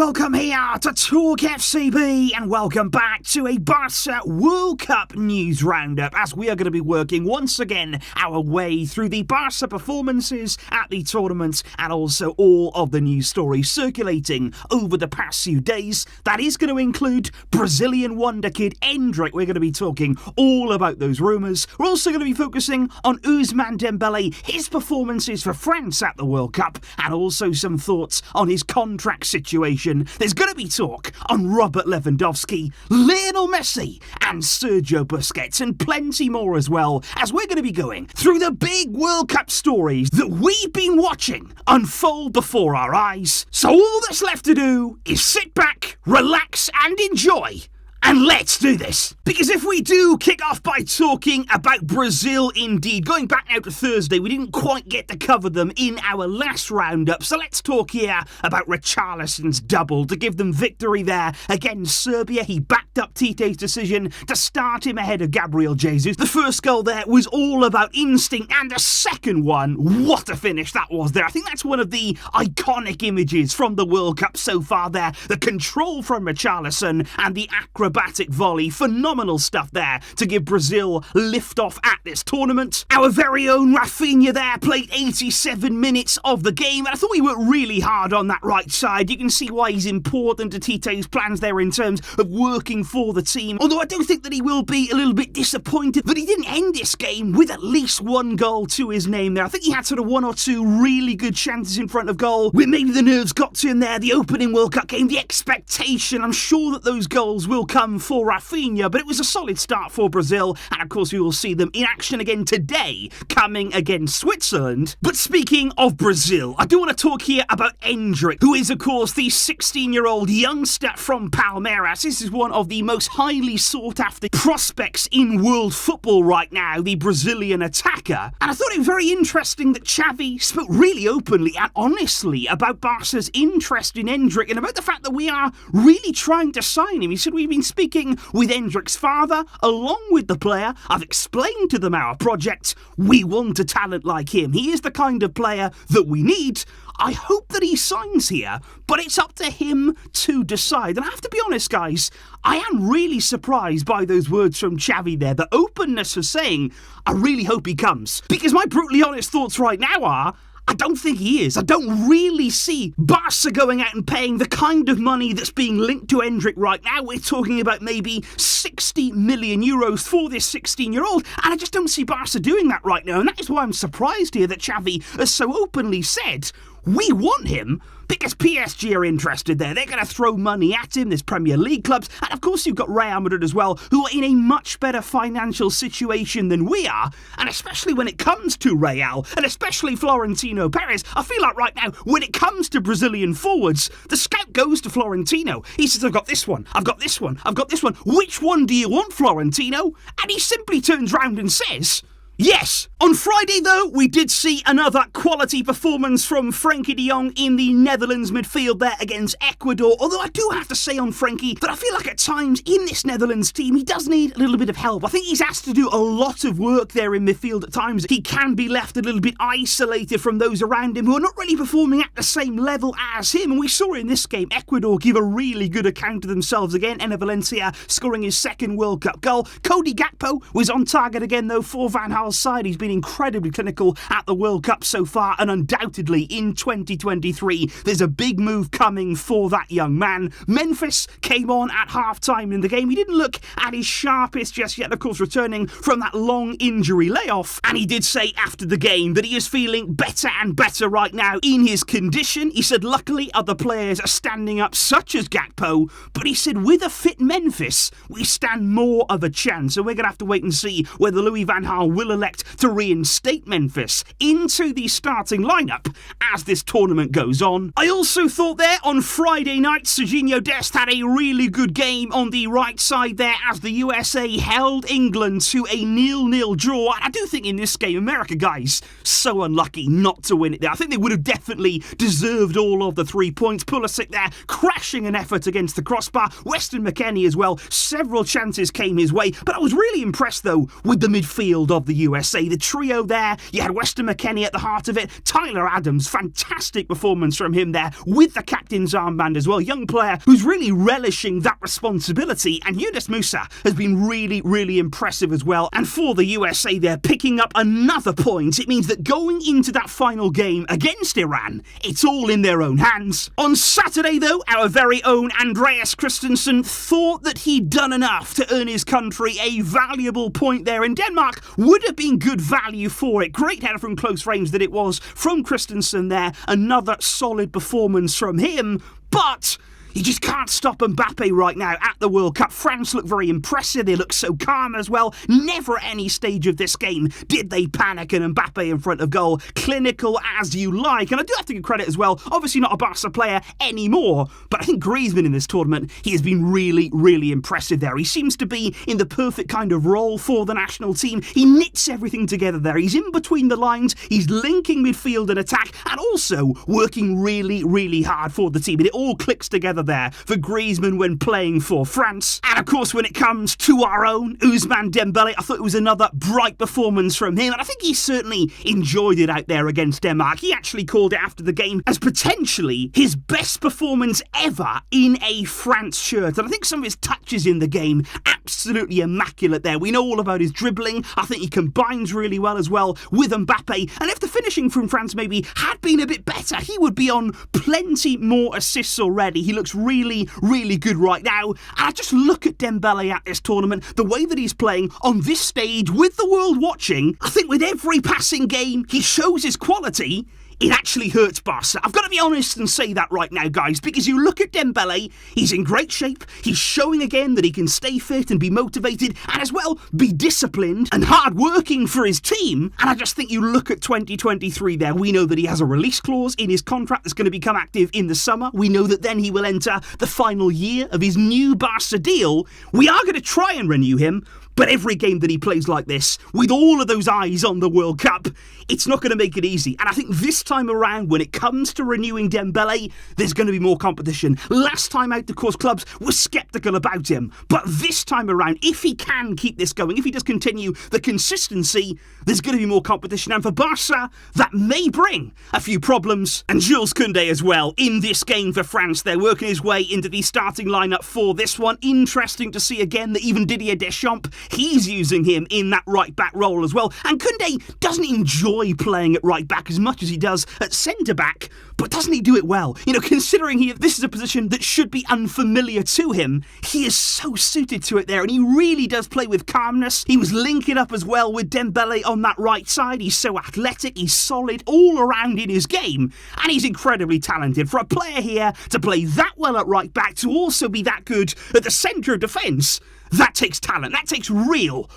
welcome here to TalkFCB and welcome back to a Barça World Cup news roundup as we are going to be working once again our way through the Barça performances at the tournament and also all of the news stories circulating over the past few days. That is going to include Brazilian wonder kid Endrick. We're going to be talking all about those rumours. We're also going to be focusing on Ousmane Dembélé, his performances for France at the World Cup, and also some thoughts on his contract situation. There's going to be talk on Robert Lewandowski, Lionel Messi, and Sergio Busquets, and plenty more as well, as we're going to be going through the big World Cup stories that we've been watching unfold before our eyes. So all that's left to do is sit back, relax, and enjoy. And let's do this. Because if we do kick off by talking about Brazil indeed, going back now to Thursday, we didn't quite get to cover them in our last roundup. So let's talk here about Richarlison's double to give them victory there against Serbia. He backed up Tite's decision to start him ahead of Gabriel Jesus. The first goal there was all about instinct, and the second one, what a finish that was there. I think that's one of the iconic images from the World Cup so far there. The control from Richarlison and the acrobatic volley. Phenomenal stuff there to give Brazil lift off at this tournament. Our very own Rafinha there played 87 minutes of the game, and I thought he worked really hard on that right side. You can see why he's important to Tite's plans there in terms of working for the team. Although I do think that he will be a little bit disappointed that he didn't end this game with at least one goal to his name there. I think he had sort of one or two really good chances in front of goal where maybe the nerves got to him there. The opening World Cup game, the expectation, I'm sure that those goals will come for Rafinha, but it was a solid start for Brazil, and of course we will see them in action again today, coming against Switzerland. But speaking of Brazil, I do want to talk here about Endrick, who is of course the 16-year-old youngster from Palmeiras. This is one of the most highly sought after prospects in world football right now, the Brazilian attacker. And I thought it was very interesting that Xavi spoke really openly and honestly about Barca's interest in Endrick and about the fact that we are really trying to sign him. He said, we've been speaking with Endrick's father, along with the player. I've explained to them our project. We want a talent like him. He is the kind of player that we need. I hope that he signs here, but it's up to him to decide. And I have to be honest, guys, I am really surprised by those words from Xavi there. The openness of saying, I really hope he comes. Because my brutally honest thoughts right now are, I don't think he is. I don't really see Barca going out and paying the kind of money that's being linked to Endrick right now. We're talking about maybe 60 million euros for this 16-year-old, and I just don't see Barca doing that right now. And that is why I'm surprised here that Xavi has so openly said, we want him, because PSG are interested there. They're going to throw money at him. There's Premier League clubs. And of course you've got Real Madrid as well, who are in a much better financial situation than we are. And especially when it comes to Real, and especially Florentino Perez, I feel like right now, when it comes to Brazilian forwards, the scout goes to Florentino. He says, I've got this one, I've got this one, I've got this one. Which one do you want, Florentino? And he simply turns round and says, yes. On Friday, though, we did see another quality performance from Frenkie de Jong in the Netherlands midfield there against Ecuador. Although I do have to say on Frenkie that I feel like at times in this Netherlands team, he does need a little bit of help. I think he's asked to do a lot of work there in midfield at times. He can be left a little bit isolated from those around him who are not really performing at the same level as him. And we saw in this game, Ecuador give a really good account of themselves again. Enner Valencia scoring his second World Cup goal. Cody Gakpo was on target again, though, for Van Gaal's side. He's been incredibly clinical at the World Cup so far, and undoubtedly in 2023 there's a big move coming for that young man. Memphis came on at half-time in the game. He didn't look at his sharpest just yet, of course, returning from that long injury layoff, and he did say after the game that he is feeling better and better right now in his condition. He said luckily other players are standing up, such as Gakpo, but he said with a fit Memphis we stand more of a chance, and we're going to have to wait and see whether Louis van Gaal will elect to reinstate Memphis into the starting lineup as this tournament goes on. I also thought there on Friday night, Serginho Dest had a really good game on the right side there as the USA held England to a 0-0 draw. I do think in this game, America, guys, so unlucky not to win it there. I think they would have definitely deserved all of the 3 points. Pulisic there crashing an effort against the crossbar. Weston McKennie as well. Several chances came his way, but I was really impressed though with the midfield of the USA. The trio there, you had Weston McKennie at the heart of it. Tyler Adams, fantastic performance from him there with the captain's armband as well. Young player who's really relishing that responsibility. And Yunus Musa has been really, really impressive as well. And for the USA, they're picking up another point. It means that going into that final game against Iran, it's all in their own hands. On Saturday, though, our very own Andreas Christensen thought that he'd done enough to earn his country a valuable point there, and Denmark would have been good value for it. Great header from close range that it was from Christensen there. Another solid performance from him, but you just can't stop Mbappe right now at the World Cup. France look very impressive. They look so calm as well. Never at any stage of this game did they panic, and Mbappe in front of goal. Clinical as you like. And I do have to give credit as well. Obviously not a Barca player anymore, but I think Griezmann in this tournament, he has been really, really impressive there. He seems to be in the perfect kind of role for the national team. He knits everything together there. He's in between the lines. He's linking midfield and attack, and also working really, really hard for the team. And it all clicks together there for Griezmann when playing for France. And of course, when it comes to our own Ousmane Dembélé, I thought it was another bright performance from him, and I think he certainly enjoyed it out there against Denmark. He actually called it after the game as potentially his best performance ever in a France shirt, and I think some of his touches in the game, absolutely immaculate there. We know all about his dribbling. I think he combines really well as well with Mbappe, and if the finishing from France maybe had been a bit better, he would be on plenty more assists already. He looks really, really good right now. And I just look at Dembele at this tournament, the way that he's playing on this stage with the world watching. I think with every passing game, he shows his quality. It actually hurts Barca. I've got to be honest and say that right now, guys, because you look at Dembele, he's in great shape. He's showing again that he can stay fit and be motivated and as well be disciplined and hard-working for his team. And I just think you look at 2023 there. We know that he has a release clause in his contract that's going to become active in the summer. We know that then he will enter the final year of his new Barca deal. We are going to try and renew him, but every game that he plays like this, with all of those eyes on the World Cup, it's not going to make it easy. And I think this time around, when it comes to renewing Dembele, there's going to be more competition. Last time out, of course, clubs were sceptical about him. But this time around, if he can keep this going, if he does continue the consistency, there's going to be more competition. And for Barca, that may bring a few problems. And Jules Koundé as well in this game for France. They're working his way into the starting lineup for this one. Interesting to see again that even Didier Deschamps, he's using him in that right-back role as well. And Koundé doesn't enjoy playing at right-back as much as he does at centre-back, but doesn't he do it well? You know, considering this is a position that should be unfamiliar to him, he is so suited to it there, and he really does play with calmness. He was linking up as well with Dembele on that right side. He's so athletic, he's solid all around in his game, and he's incredibly talented. For a player here to play that well at right-back, to also be that good at the centre of defence, that takes talent. That takes real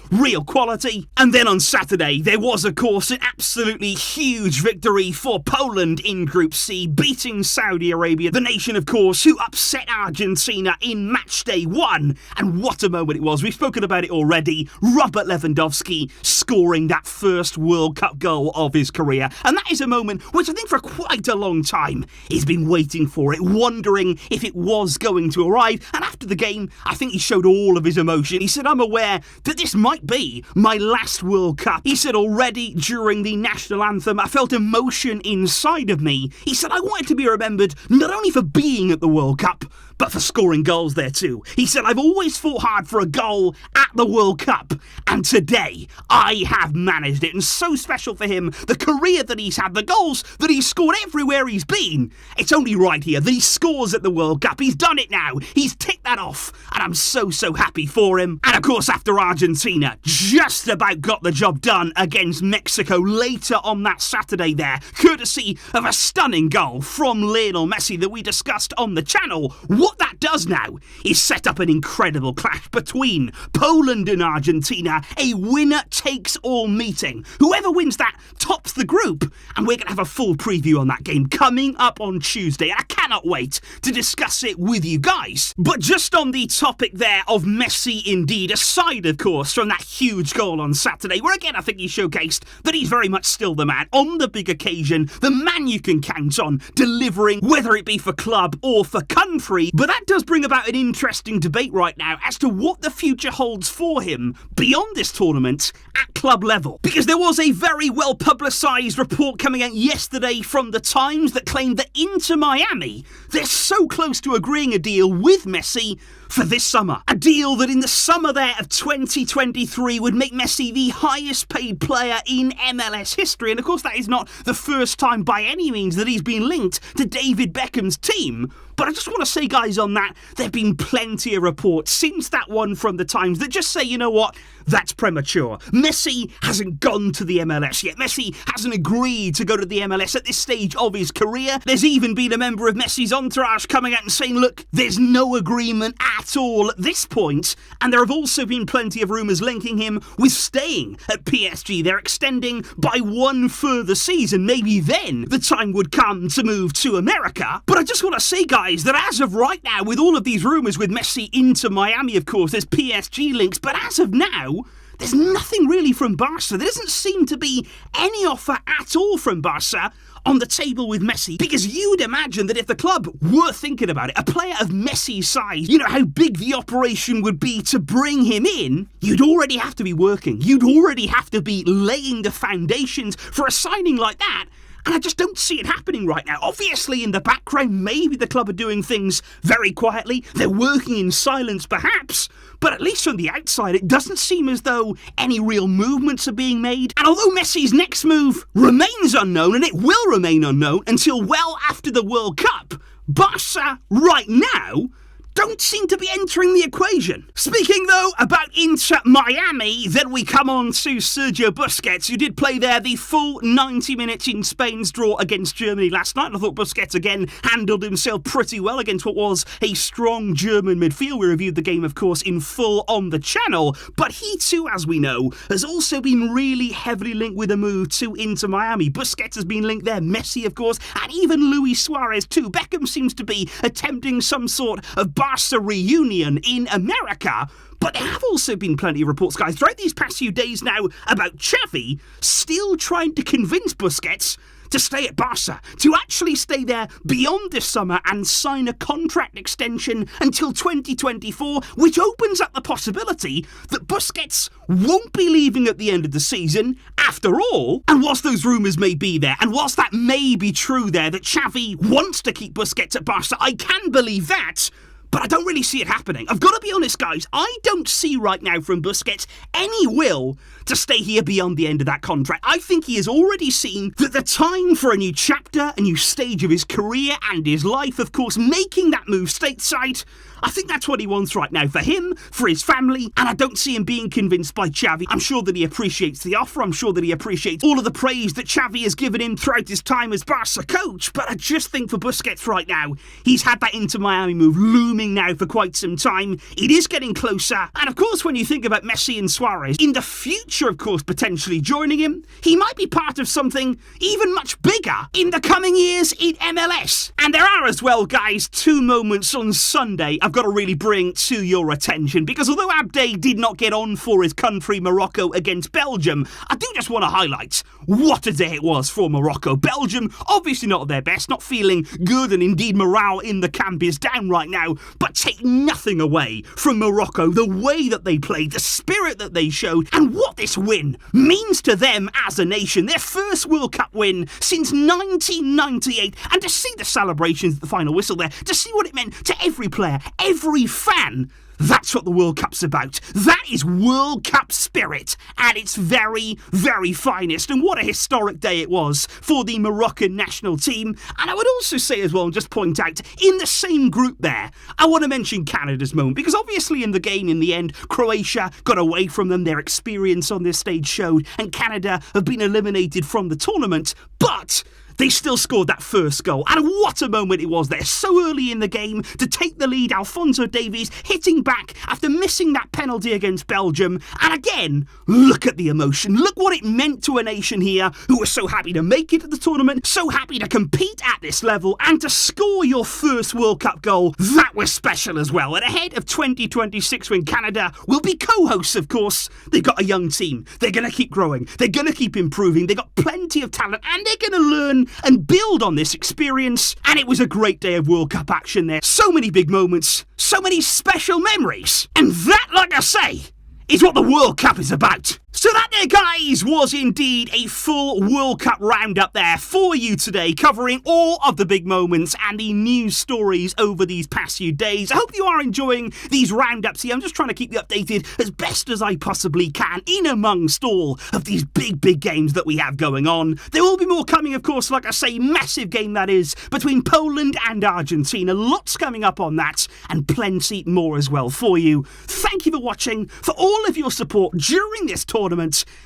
quality. And then on Saturday, there was, of course, an absolutely huge victory for Poland in Group C, beating Saudi Arabia, the nation, of course, who upset Argentina in match day 1. And what a moment it was. We've spoken about it already. Robert Lewandowski scoring that first World Cup goal of his career. And that is a moment which I think for quite a long time he's been waiting for it, wondering if it was going to arrive. And after the game, I think he showed all of his emotion. He said, "I'm aware that this might be my last World Cup." He said, "Already during the national anthem, I felt emotion inside of me." He said, "I wanted to be remembered not only for being at the World Cup, but for scoring goals there too." He said, "I've always fought hard for a goal at the World Cup, and today I have managed it." And so special for him, the career that he's had, the goals that he's scored everywhere he's been. It's only right here that he scores at the World Cup. He's done it now. He's ticked that off, and I'm so happy for him. And of course, after Argentina just about got the job done against Mexico later on that Saturday there, courtesy of a stunning goal from Lionel Messi that we discussed on the channel, what that does now is set up an incredible clash between Poland and Argentina, a winner-takes-all meeting. Whoever wins that tops the group, and we're going to have a full preview on that game coming up on Tuesday. I cannot wait to discuss it with you guys. But just on the topic there of Messi Messi indeed, aside of course from that huge goal on Saturday, where again I think he showcased that he's very much still the man on the big occasion, the man you can count on, delivering, whether it be for club or for country. But that does bring about an interesting debate right now as to what the future holds for him beyond this tournament at club level. Because there was a very well publicised report coming out yesterday from the Times that claimed that Inter Miami, they're so close to agreeing a deal with Messi for this summer. A deal that in the summer there of 2023 would make Messi the highest paid player in MLS history. And of course that is not the first time by any means that he's been linked to David Beckham's team. But I just want to say, guys, on that, there have been plenty of reports since that one from the Times that just say, you know what, that's premature. Messi hasn't gone to the MLS yet. Messi hasn't agreed to go to the MLS at this stage of his career. There's even been a member of Messi's entourage coming out and saying, look, there's no agreement at all at this point. And there have also been plenty of rumours linking him with staying at PSG. They're extending by one further season. Maybe then the time would come to move to America. But I just want to say, guys, that as of right now, with all of these rumours with Messi into Miami, of course, there's PSG links, but as of now, there's nothing really from Barca. There doesn't seem to be any offer at all from Barca on the table with Messi, because you'd imagine that if the club were thinking about it, a player of Messi's size, you know how big the operation would be to bring him in, you'd already have to be working. You'd already have to be laying the foundations for a signing like that. And I just don't see it happening right now. Obviously, in the background, maybe the club are doing things very quietly. They're working in silence, perhaps. But at least from the outside, it doesn't seem as though any real movements are being made. And although Messi's next move remains unknown, and it will remain unknown until well after the World Cup, Barca, right now, don't seem to be entering the equation. Speaking, though, about Inter Miami, then we come on to Sergio Busquets, who did play there the full 90 minutes in Spain's draw against Germany last night. I thought Busquets, again, handled himself pretty well against what was a strong German midfield. We reviewed the game, of course, in full on the channel. But he, too, as we know, has also been really heavily linked with a move to Inter Miami. Busquets has been linked there, Messi, of course, and even Luis Suarez, too. Beckham seems to be attempting some sort of Barca reunion in America. But there have also been plenty of reports, guys, throughout these past few days now about Xavi still trying to convince Busquets to stay at Barca, to actually stay there beyond this summer and sign a contract extension until 2024, which opens up the possibility that Busquets won't be leaving at the end of the season after all. And whilst those rumours may be there, and whilst that may be true there, that Xavi wants to keep Busquets at Barca, I can believe that. But I don't really see it happening. I've got to be honest, guys. I don't see right now from Busquets any will to stay here beyond the end of that contract. I think he has already seen that the time for a new chapter, a new stage of his career and his life, of course, making that move stateside, I think that's what he wants right now for him, for his family, and I don't see him being convinced by Xavi. I'm sure that he appreciates the offer. I'm sure that he appreciates all of the praise that Xavi has given him throughout his time as Barca coach, but I just think for Busquets right now, he's had that Inter Miami move looming now for quite some time. It is getting closer, and of course when you think about Messi and Suarez, in the future, of course, potentially joining him, he might be part of something even much bigger in the coming years in MLS. And there are as well, guys, two moments on Sunday I've got to really bring to your attention, because although Abde did not get on for his country, Morocco, against Belgium, I do just want to highlight what a day it was for Morocco. Belgium, obviously not at their best, not feeling good, and indeed morale in the camp is down right now, but take nothing away from Morocco, the way that they played, the spirit that they showed, and what this win means to them as a nation. Their first World Cup win since 1998, and to see the celebrations at the final whistle there, to see what it meant to every player, every fan. That's what the World Cup's about. That is World Cup spirit at its very, very finest. And what a historic day it was for the Moroccan national team. And I would also say as well, and just point out, in the same group there, I want to mention Canada's moment. Because obviously in the game, in the end, Croatia got away from them. Their experience on this stage showed. And Canada have been eliminated from the tournament. But they still scored that first goal. And what a moment it was there, so early in the game to take the lead. Alphonso Davies hitting back after missing that penalty against Belgium. And again, look at the emotion. Look what it meant to a nation here who was so happy to make it to the tournament, so happy to compete at this level, and to score your first World Cup goal. That was special as well. And ahead of 2026, when Canada will be co-hosts, of course, they've got a young team. They're going to keep growing. They're going to keep improving. They've got plenty of talent, and they're going to learn and build on this experience. And it was a great day of World Cup action there. So many big moments, so many special memories. And that, like I say, is what the World Cup is about. So that there, guys, was indeed a full World Cup roundup there for you today, covering all of the big moments and the news stories over these past few days. I hope you are enjoying these roundups here. I'm just trying to keep you updated as best as I possibly can in amongst all of these big games that we have going on. There will be more coming, of course, like I say, massive game that is, between Poland and Argentina. Lots coming up on that, and plenty more as well for you. Thank you for watching, for all of your support during this tournament.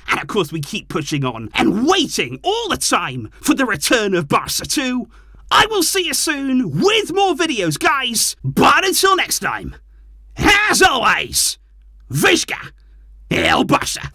And of course we keep pushing on and waiting all the time for the return of Barça 2. I will see you soon with more videos, guys. But until next time, as always, Vizca El Barça.